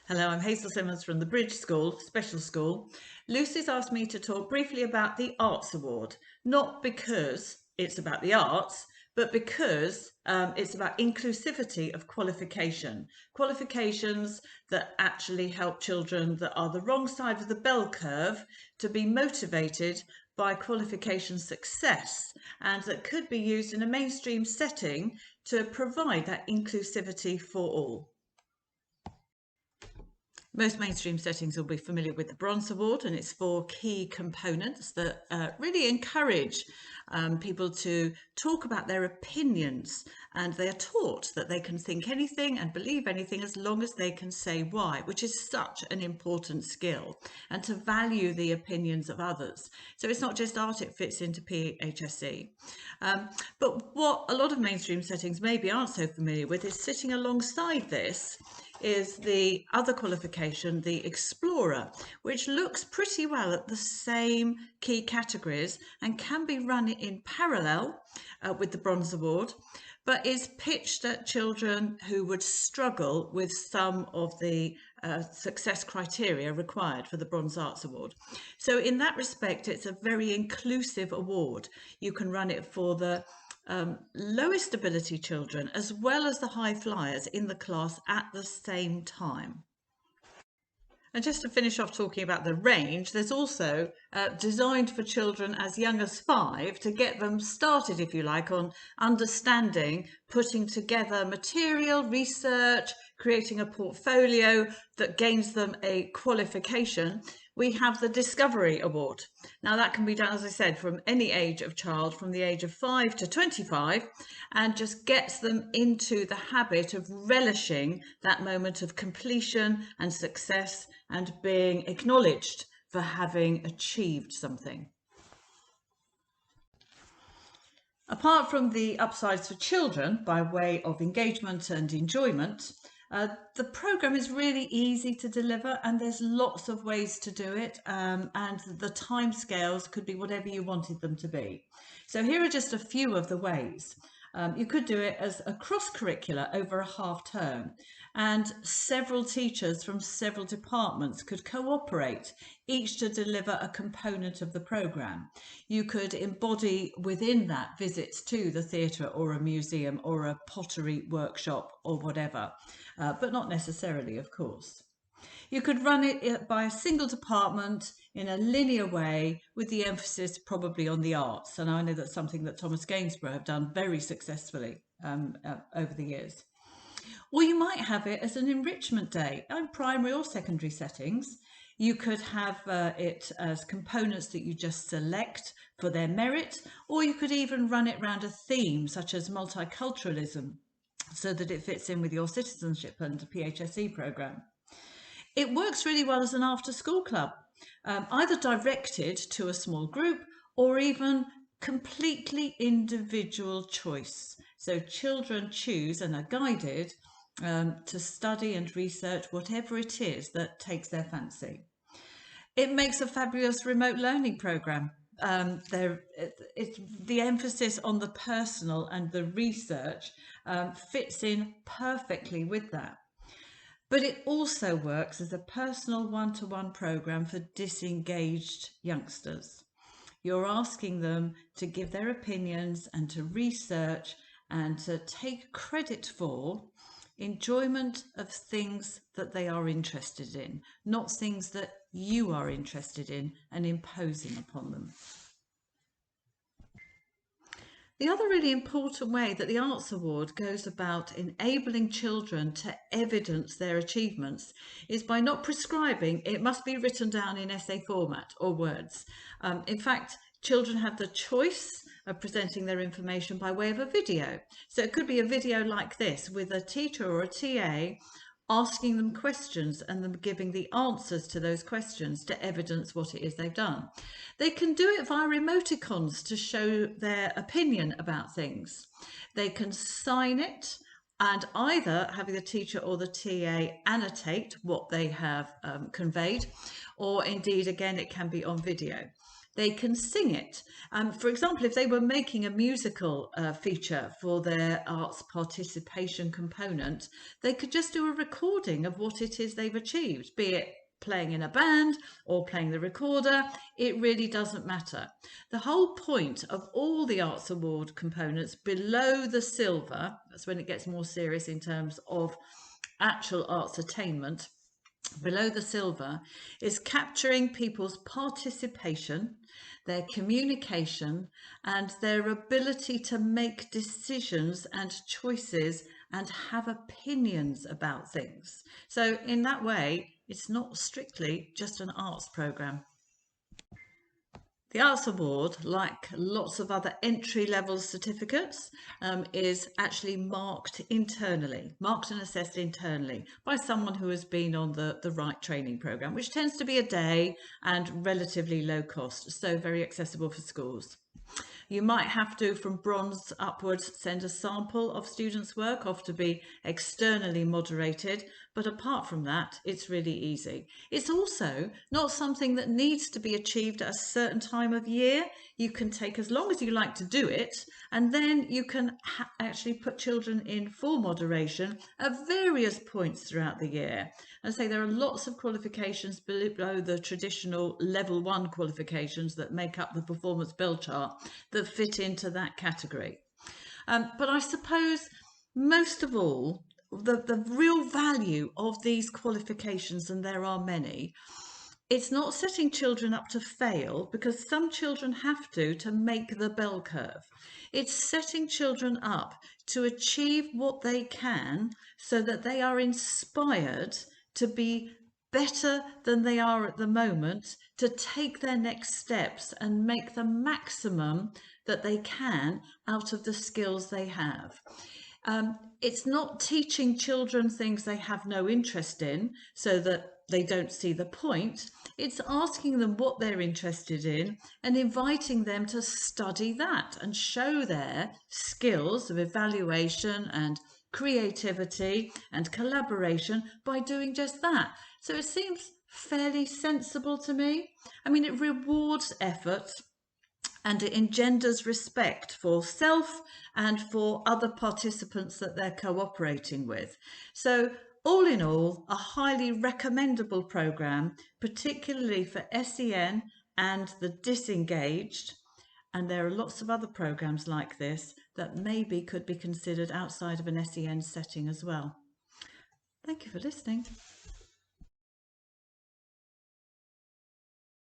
Hello, I'm Hazel Simmons from the Bridge School, Special School. Lucy's asked me to talk briefly about the Arts Award, not because it's about the arts, but because it's about inclusivity of qualification. Qualifications that actually help children that are the wrong side of the bell curve to be motivated by qualification success, and that could be used in a mainstream setting to provide that inclusivity for all. Most mainstream settings will be familiar with the Bronze Award and its four key components that really encourage people to talk about their opinions, and they are taught that they can think anything and believe anything as long as they can say why, which is such an important skill, and to value the opinions of others. So it's not just art, it fits into PHSE. But what a lot of mainstream settings maybe aren't so familiar with is sitting alongside this is the other qualification, the Explorer, which looks pretty well at the same key categories and can be run in parallel with the Bronze Award, but is pitched at children who would struggle with some of the success criteria required for the Bronze Arts Award. So in that respect, it's a very inclusive award. You can run it for the lowest ability children as well as the high flyers in the class at the same time. And just to finish off talking about the range, there's also designed for children as young as 5 to get them started, if you like, on understanding, putting together material, research, creating a portfolio that gains them a qualification. We have the Discovery Award. Now that can be done, as I said, from any age of child, from the age of 5 to 25, and just gets them into the habit of relishing that moment of completion and success and being acknowledged for having achieved something. Apart from the upsides for children by way of engagement and enjoyment, the programme is really easy to deliver, and there's lots of ways to do it, and the timescales could be whatever you wanted them to be. So here are just a few of the ways. You could do it as a cross-curricular over a half term, and several teachers from several departments could cooperate, each to deliver a component of the programme. You could embody within that visits to the theatre or a museum or a pottery workshop or whatever, but not necessarily, of course. You could run it by a single department in a linear way with the emphasis probably on the arts. And I know that's something that Thomas Gainsborough have done very successfully over the years. Or you might have it as an enrichment day in primary or secondary settings. You could have it as components that you just select for their merit, or you could even run it around a theme such as multiculturalism, so that it fits in with your citizenship and PHSE programme. It works really well as an after-school club, either directed to a small group or even completely individual choice. So children choose and are guided to study and research whatever it is that takes their fancy. It makes a fabulous remote learning programme. It's the emphasis on the personal and the research fits in perfectly with that. But it also works as a personal one-to-one programme for disengaged youngsters. You're asking them to give their opinions and to research and to take credit for enjoyment of things that they are interested in, not things that you are interested in and imposing upon them. The other really important way that the Arts Award goes about enabling children to evidence their achievements is by not prescribing it must be written down in essay format or words. In fact, children have the choice of presenting their information by way of a video. So it could be a video like this with a teacher or a TA asking them questions and them giving the answers to those questions to evidence what it is they've done. They can do it via emoticons to show their opinion about things. They can sign it and either having the teacher or the TA annotate what they have conveyed, or indeed, again, it can be on video. they can sing it. For example, if they were making a musical feature for their arts participation component, they could just do a recording of what it is they've achieved, be it playing in a band or playing the recorder. It really doesn't matter. The whole point of all the Arts Award components below the silver, that's when it gets more serious in terms of actual arts attainment, below the silver, is capturing people's participation, their communication, and their ability to make decisions and choices and have opinions about things. So in that way, it's not strictly just an arts programme. The Arts Award, like lots of other entry-level certificates, is actually marked internally, marked and assessed internally by someone who has been on the right training programme, which tends to be a day and relatively low cost, so very accessible for schools. You might have to, from bronze upwards, send a sample of students' work off to be externally moderated, but apart from that, it's really easy. It's also not something that needs to be achieved at a certain time of year. You can take as long as you like to do it, and then you can actually put children in full moderation at various points throughout the year. And say there are lots of qualifications below the traditional level 1 qualifications that make up the performance bell chart that fit into that category. But I suppose most of all, the real value of these qualifications, and there are many, it's not setting children up to fail, because some children have to make the bell curve. It's setting children up to achieve what they can so that they are inspired to be better than they are at the moment, to take their next steps and make the maximum that they can out of the skills they have. It's not teaching children things they have no interest in so that they don't see the point. It's asking them what they're interested in and inviting them to study that and show their skills of evaluation and creativity and collaboration by doing just that. So it seems fairly sensible to me. I mean, it rewards effort and it engenders respect for self and for other participants that they're cooperating with. So all in all, a highly recommendable programme, particularly for SEN and the disengaged. And there are lots of other programmes like this that maybe could be considered outside of an SEN setting as well. Thank you for listening.